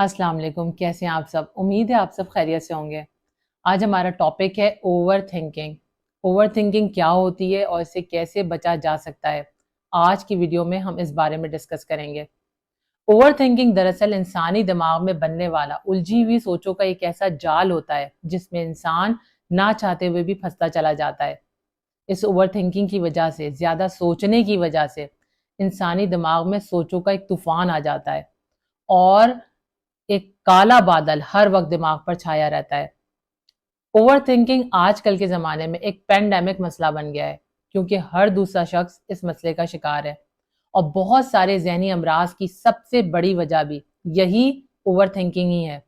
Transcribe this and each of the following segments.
अस्सलाम वालेकुम। कैसे हैं आप सब? उम्मीद है आप सब खैरियत से होंगे। आज हमारा टॉपिक है ओवर थिंकिंग। ओवर थिंकिंग क्या होती है और इससे कैसे बचा जा सकता है, आज की वीडियो में हम इस बारे में डिस्कस करेंगे। ओवर थिंकिंग दरअसल इंसानी दिमाग में बनने वाला उलझी हुई सोचों का एक ऐसा जाल होता है जिसमें इंसान ना चाहते हुए भी फंसता चला जाता है। इस ओवर थिंकिंग की वजह से, ज़्यादा सोचने की वजह से इंसानी दिमाग में सोचों का एक तूफान आ जाता है और एक काला बादल हर वक्त दिमाग पर छाया रहता है। ओवर थिंकिंग आजकल के ज़माने में एक पेंडेमिक मसला बन गया है, क्योंकि हर दूसरा शख्स इस मसले का शिकार है और बहुत सारे ज़हनी अमराज की सबसे बड़ी वजह भी यही ओवर थिंकिंग ही है।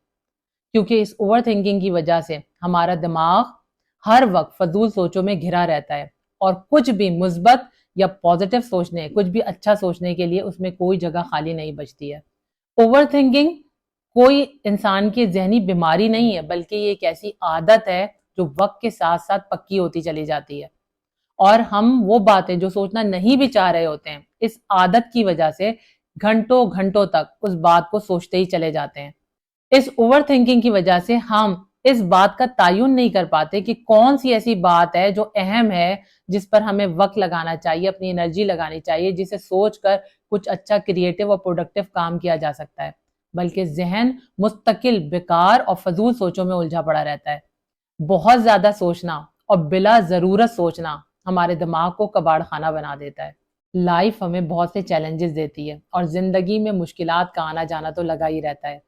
क्योंकि इस ओवर थिंकिंग की वजह से हमारा दिमाग हर वक्त फजूल सोचों में घिरा रहता है और कुछ भी मुस्बत या पॉजिटिव सोचने, कुछ भी अच्छा सोचने के लिए उसमें कोई जगह खाली नहीं बचती है। ओवर थिंकिंग कोई इंसान की ज़हनी बीमारी नहीं है, बल्कि ये एक ऐसी आदत है जो वक्त के साथ साथ पक्की होती चली जाती है और हम वो बातें जो सोचना नहीं भी चाह रहे होते हैं, इस आदत की वजह से घंटों घंटों तक उस बात को सोचते ही चले जाते हैं। इस ओवर थिंकिंग की वजह से हम इस बात का तायुन नहीं कर पाते कि कौन सी ऐसी बात है जो अहम है, जिस पर हमें वक्त लगाना चाहिए, अपनी एनर्जी लगानी चाहिए, जिसे सोचकर कुछ अच्छा क्रिएटिव और प्रोडक्टिव काम किया जा सकता है, बल्कि जहन मुस्तकिल बेकार और फजूल सोचों में उलझा पड़ा रहता है। बहुत ज्यादा सोचना और बिला जरूरत सोचना हमारे दिमाग को कबाड़ खाना बना देता है। लाइफ हमें बहुत से चैलेंजेस देती है और जिंदगी में मुश्किलात का आना जाना तो लगा ही रहता है।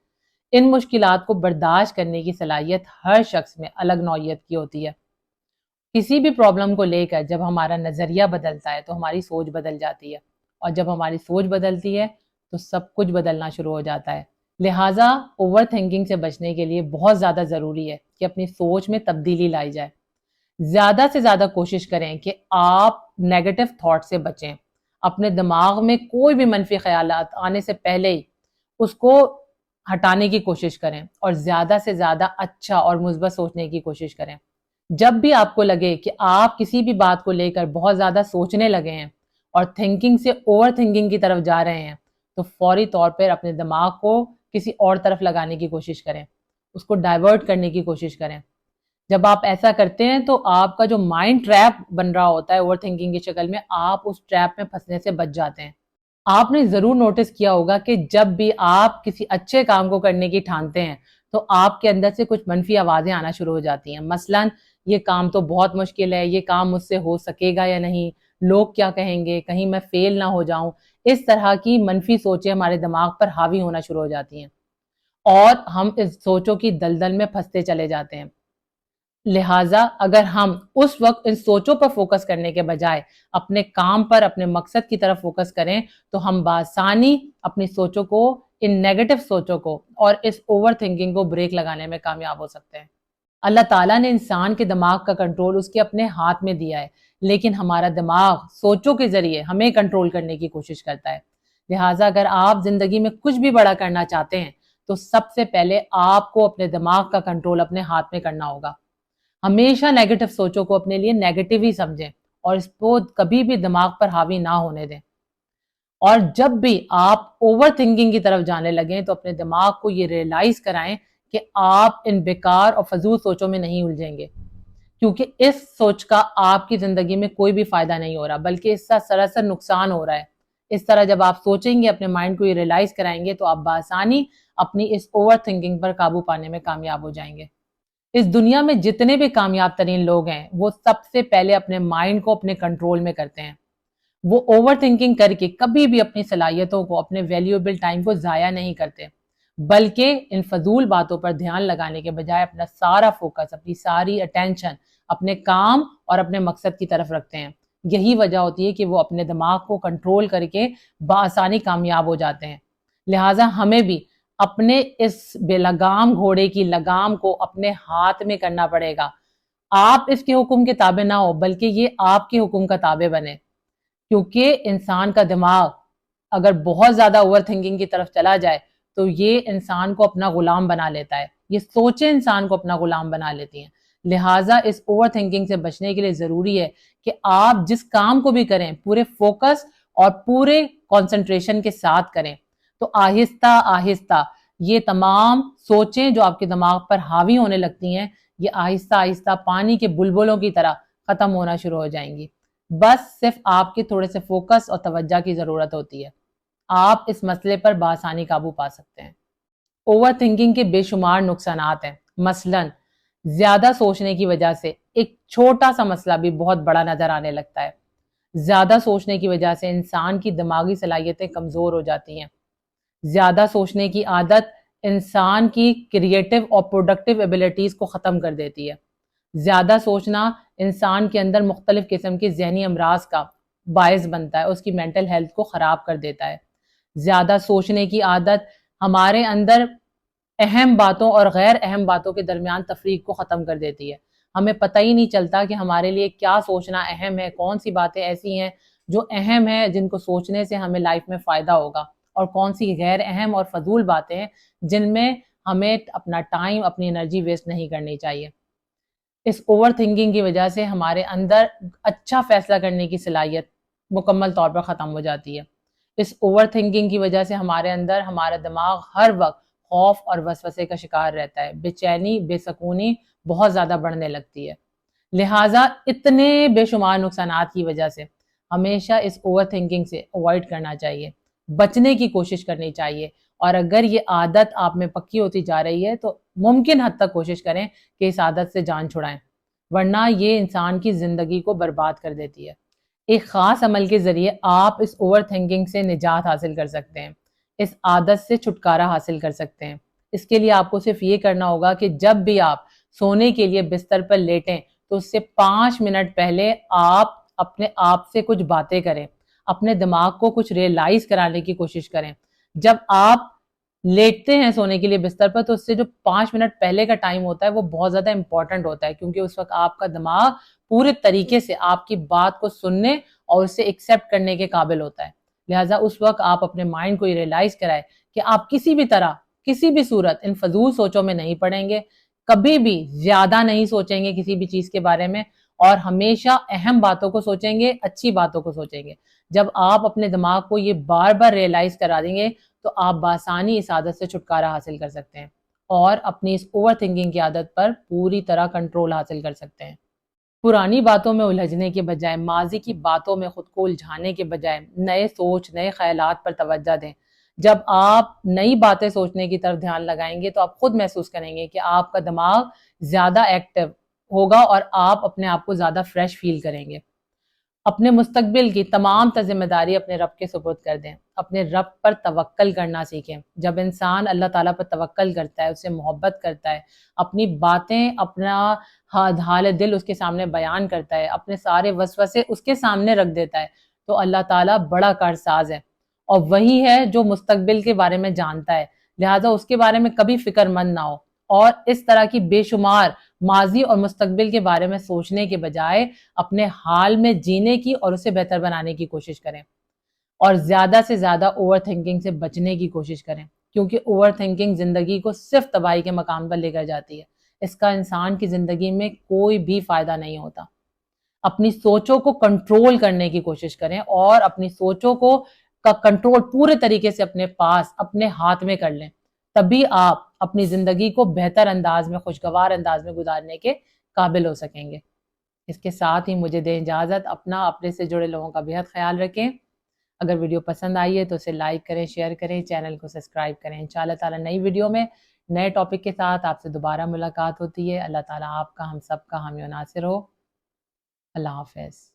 इन मुश्किलात को बर्दाश्त करने की सलाहियत हर शख्स में अलग नौइयत की होती है। किसी भी प्रॉब्लम को लेकर जब हमारा नज़रिया बदलता है तो हमारी सोच बदल जाती है और जब हमारी सोच बदलती है तो सब कुछ बदलना शुरू हो जाता है। लिहाजा ओवर थिंकिंग से बचने के लिए बहुत ज़्यादा ज़रूरी है कि अपनी सोच में तब्दीली लाई जाए। ज़्यादा से ज़्यादा कोशिश करें कि आप नेगेटिव थॉट से बचें। अपने दिमाग में कोई भी मनफी ख्यालात आने से पहले ही उसको हटाने की कोशिश करें और ज़्यादा से ज़्यादा अच्छा और मुस्बत सोचने की कोशिश करें। जब भी आपको लगे कि आप किसी भी बात को लेकर बहुत ज़्यादा सोचने लगे हैं और थिंकिंग से ओवर थिंकिंग की तरफ जा रहे हैं, तो फौरी तौर पर अपने दिमाग को किसी और तरफ लगाने की कोशिश करें, उसको डाइवर्ट करने की कोशिश करें। जब आप ऐसा करते हैं तो आपका जो माइंड ट्रैप बन रहा होता है ओवर थिंकिंग की शक्ल में, आप उस ट्रैप में फंसने से बच जाते हैं। आपने ज़रूर नोटिस किया होगा कि जब भी आप किसी अच्छे काम को करने की ठानते हैं तो आपके अंदर से कुछ मनफी आवाज़ें आना शुरू हो जाती हैं। मसलन, ये काम तो बहुत मुश्किल है, ये काम मुझसे हो सकेगा या नहीं, लोग क्या कहेंगे, कहीं मैं फेल ना हो जाऊं। इस तरह की मनफी सोचें हमारे दिमाग पर हावी होना शुरू हो जाती हैं और हम इस सोचों की दलदल में फंसते चले जाते हैं। लिहाजा अगर हम उस वक्त इन सोचों पर फोकस करने के बजाय अपने काम पर, अपने मकसद की तरफ फोकस करें, तो हम बासानी अपनी सोचों को, इन नेगेटिव सोचों को और इस ओवर थिंकिंग को ब्रेक लगाने में कामयाब हो सकते हैं। अल्लाह ताला ने इंसान के दिमाग का कंट्रोल उसके अपने हाथ में दिया है, लेकिन हमारा दिमाग सोचों के जरिए हमें कंट्रोल करने की कोशिश करता है। लिहाजा अगर आप जिंदगी में कुछ भी बड़ा करना चाहते हैं तो सबसे पहले आपको अपने दिमाग का कंट्रोल अपने हाथ में करना होगा। हमेशा नेगेटिव सोचों को अपने लिए नेगेटिव ही समझें और इसको कभी भी दिमाग पर हावी ना होने दें। और जब भी आप ओवर थिंकिंग की तरफ जाने लगें तो अपने दिमाग को ये रियलाइज कराएं कि आप इन बेकार और फजूल सोचों में नहीं उलझेंगे, क्योंकि इस सोच का आपकी जिंदगी में कोई भी फायदा नहीं हो रहा, बल्कि इसका सरासर नुकसान हो रहा है। इस तरह जब आप सोचेंगे, अपने माइंड को ये रियलाइज कराएंगे, तो आप बासानी अपनी इस ओवर थिंकिंग पर काबू पाने में कामयाब हो जाएंगे। इस दुनिया में जितने भी कामयाब तरीन लोग हैं, वो सबसे पहले अपने माइंड को अपने कंट्रोल में करते हैं। वो ओवर थिंकिंग करके कभी भी अपनी सलाहियतों को, अपने वैल्यूएबल टाइम को ज़ाया नहीं करते, बल्कि इन फजूल बातों पर ध्यान लगाने के बजाय अपना सारा फोकस, अपनी सारी अटेंशन अपने काम और अपने मकसद की तरफ रखते हैं। यही वजह होती है कि वो अपने दिमाग को कंट्रोल करके बआसानी कामयाब हो जाते हैं। लिहाजा हमें भी अपने इस बेलगाम घोड़े की लगाम को अपने हाथ में करना पड़ेगा। आप इसके हुक्म के ताबे ना हो, बल्कि ये आपके हुक्म का ताबे बने। क्योंकि इंसान का दिमाग अगर बहुत ज्यादा ओवर थिंकिंग की तरफ चला जाए तो ये इंसान को अपना गुलाम बना लेता है, ये सोचें इंसान को अपना गुलाम बना लेती हैं। लिहाजा इस ओवर थिंकिंग से बचने के लिए जरूरी है कि आप जिस काम को भी करें पूरे फोकस और पूरे कंसंट्रेशन के साथ करें। तो आहिस्ता आहिस्ता یہ تمام سوچیں جو آپ کے دماغ پر حاوی ہونے لگتی ہیں یہ آہستہ آہستہ پانی کے بلبلوں کی طرح ختم ہونا شروع ہو جائیں گی. بس صرف آپ کے تھوڑے سے فوکس اور توجہ کی ضرورت ہوتی ہے. آپ اس مسئلے پر بآسانی قابو پا سکتے ہیں. اوور تھنکنگ کے بے شمار نقصانات ہیں. مثلاً زیادہ سوچنے کی وجہ سے ایک چھوٹا سا مسئلہ بھی بہت بڑا نظر آنے لگتا ہے. زیادہ سوچنے کی وجہ سے انسان کی دماغی صلاحیتیں کمزور ہو جاتی ہیں. زیادہ سوچنے کی عادت انسان کی کریٹو اور پروڈکٹیو ایبیلٹیز کو ختم کر دیتی ہے. زیادہ سوچنا انسان کے اندر مختلف قسم کے ذہنی امراض کا باعث بنتا ہے، اس کی مینٹل ہیلتھ کو خراب کر دیتا ہے. زیادہ سوچنے کی عادت ہمارے اندر اہم باتوں اور غیر اہم باتوں کے درمیان تفریق کو ختم کر دیتی ہے. ہمیں پتہ ہی نہیں چلتا کہ ہمارے لیے کیا سوچنا اہم ہے، کون سی باتیں ایسی ہیں جو اہم ہیں جن کو سوچنے سے ہمیں لائف میں فائدہ ہوگا، اور کون سی غیر اہم اور فضول باتیں ہیں جن میں ہمیں اپنا ٹائم، اپنی انرجی ویسٹ نہیں کرنی چاہیے. اس اوور تھنکنگ کی وجہ سے ہمارے اندر اچھا فیصلہ کرنے کی صلاحیت مکمل طور پر ختم ہو جاتی ہے. اس اوور تھنکنگ کی وجہ سے ہمارے اندر ہمارا دماغ ہر وقت خوف اور وسوسے کا شکار رہتا ہے. بے چینی، بے سکونی بہت زیادہ بڑھنے لگتی ہے. لہٰذا اتنے بے شمار نقصانات کی وجہ سے ہمیشہ اس اوور تھنکنگ سے اوائڈ کرنا چاہیے، بچنے کی کوشش کرنی چاہیے. اور اگر یہ عادت آپ میں پکی ہوتی جا رہی ہے تو ممکن حد تک کوشش کریں کہ اس عادت سے جان چھڑائیں، ورنہ یہ انسان کی زندگی کو برباد کر دیتی ہے. ایک خاص عمل کے ذریعے آپ اس اوور تھنکنگ سے نجات حاصل کر سکتے ہیں، اس عادت سے چھٹکارا حاصل کر سکتے ہیں. اس کے لیے آپ کو صرف یہ کرنا ہوگا کہ جب بھی آپ سونے کے لیے بستر پر لیٹیں تو اس سے 5 منٹ پہلے آپ اپنے آپ سے کچھ باتیں کریں، اپنے دماغ کو کچھ ریئلائز کرانے کی کوشش کریں. جب آپ لیٹتے ہیں سونے کے لیے بستر پر تو اس سے جو 5 منٹ پہلے کا ٹائم ہوتا ہے وہ بہت زیادہ امپورٹنٹ ہوتا ہے، کیونکہ اس وقت آپ کا دماغ پورے طریقے سے آپ کی بات کو سننے اور اسے ایکسیپٹ کرنے کے قابل ہوتا ہے. لہٰذا اس وقت آپ اپنے مائنڈ کو یہ ریئلائز کرائے کہ آپ کسی بھی طرح، کسی بھی صورت ان فضول سوچوں میں نہیں پڑیں گے، کبھی بھی زیادہ نہیں سوچیں گے کسی بھی چیز کے بارے میں، اور ہمیشہ اہم باتوں کو سوچیں گے، اچھی باتوں کو سوچیں گے. جب آپ اپنے دماغ کو یہ بار بار ریئلائز کرا دیں گے تو آپ بآسانی اس عادت سے چھٹکارا حاصل کر سکتے ہیں اور اپنی اس اوور تھنکنگ کی عادت پر پوری طرح کنٹرول حاصل کر سکتے ہیں. پرانی باتوں میں الجھنے کے بجائے، ماضی کی باتوں میں خود کو الجھانے کے بجائے نئے سوچ، نئے خیالات پر توجہ دیں. جب آپ نئی باتیں سوچنے کی طرف دھیان لگائیں گے تو آپ خود محسوس کریں گے کہ آپ کا دماغ زیادہ ایکٹیو ہوگا اور آپ اپنے آپ کو زیادہ فریش فیل کریں گے. اپنے مستقبل کی تمام ذمہ داری اپنے رب کے سپرد کر دیں، اپنے رب پر توکل کرنا سیکھیں. جب انسان اللہ تعالیٰ پر توکل کرتا ہے، اس سے محبت کرتا ہے، اپنی باتیں، اپنا حال دل اس کے سامنے بیان کرتا ہے، اپنے سارے وسوسے اس کے سامنے رکھ دیتا ہے، تو اللہ تعالیٰ بڑا کارساز ہے اور وہی ہے جو مستقبل کے بارے میں جانتا ہے. لہٰذا اس کے بارے میں کبھی فکر مند نہ ہو اور اس طرح کی بے شمار ماضی اور مستقبل کے بارے میں سوچنے کے بجائے اپنے حال میں جینے کی اور اسے بہتر بنانے کی کوشش کریں. اور زیادہ سے زیادہ اوور تھنکنگ سے بچنے کی کوشش کریں، کیونکہ اوور تھنکنگ زندگی کو صرف تباہی کے مقام پر لے کر جاتی ہے. اس کا انسان کی زندگی میں کوئی بھی فائدہ نہیں ہوتا. اپنی سوچوں کو کنٹرول کرنے کی کوشش کریں اور اپنی سوچوں کو کا کنٹرول پورے طریقے سے اپنے پاس، اپنے ہاتھ میں کر لیں. تبھی آپ اپنی زندگی کو بہتر انداز میں، خوشگوار انداز میں گزارنے کے قابل ہو سکیں گے. اس کے ساتھ ہی مجھے دیں اجازت. اپنے سے جڑے لوگوں کا بہت خیال رکھیں. اگر ویڈیو پسند آئی ہے تو اسے لائک کریں، شیئر کریں، چینل کو سبسکرائب کریں. انشاءاللہ تعالیٰ نئی ویڈیو میں نئے ٹاپک کے ساتھ آپ سے دوبارہ ملاقات ہوتی ہے. اللہ تعالیٰ آپ کا، ہم سب کا حامی و ناصر ہو. اللہ حافظ.